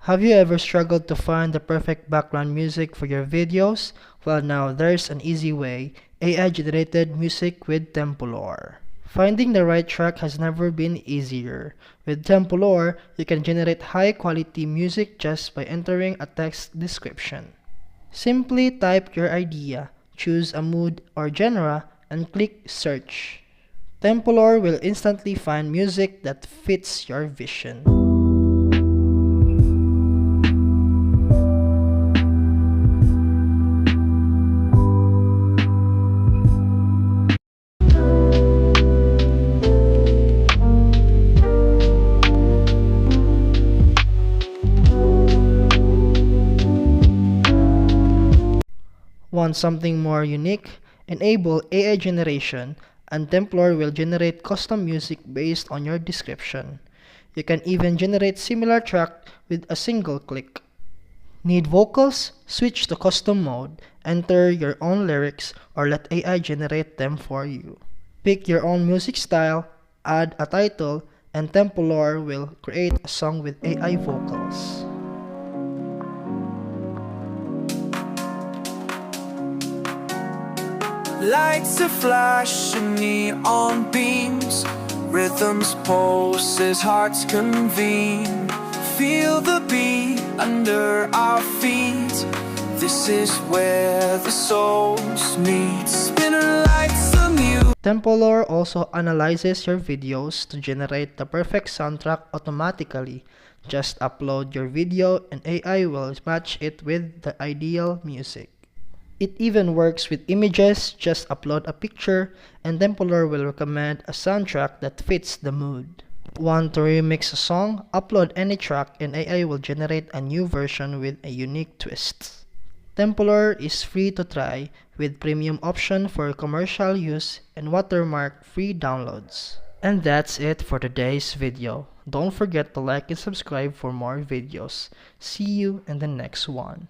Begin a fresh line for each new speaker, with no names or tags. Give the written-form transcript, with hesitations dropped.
Have you ever struggled to find the perfect background music for your videos? Well, now there's an easy way: AI-generated music with Tempolor. Finding the right track has never been easier. With Tempolor, you can generate high-quality music just by entering a text description. Simply type your idea, choose a mood or genre, and click search. Tempolor will instantly find music that fits your vision. Want something more unique? Enable AI generation, and Tempolor will generate custom music based on your description. You can even generate similar track with a single click. Need vocals? Switch to custom mode, enter your own lyrics, or let AI generate them for you. Pick your own music style, add a title, and Tempolor will create a song with AI vocals.
Lights are flashing, neon beams, rhythms pulses, hearts convene. Feel the beat under our feet. This is where the souls meet. Spinner lights the music.
Tempolor also analyzes your videos to generate the perfect soundtrack automatically. Just upload your video and AI will match it with the ideal music. It even works with images. Just upload a picture and Tempolor will recommend a soundtrack that fits the mood. Want to remix a song? Upload any track and AI will generate a new version with a unique twist. Tempolor is free to try, with premium option for commercial use and watermark-free downloads. And that's it for today's video. Don't forget to like and subscribe for more videos. See you in the next one.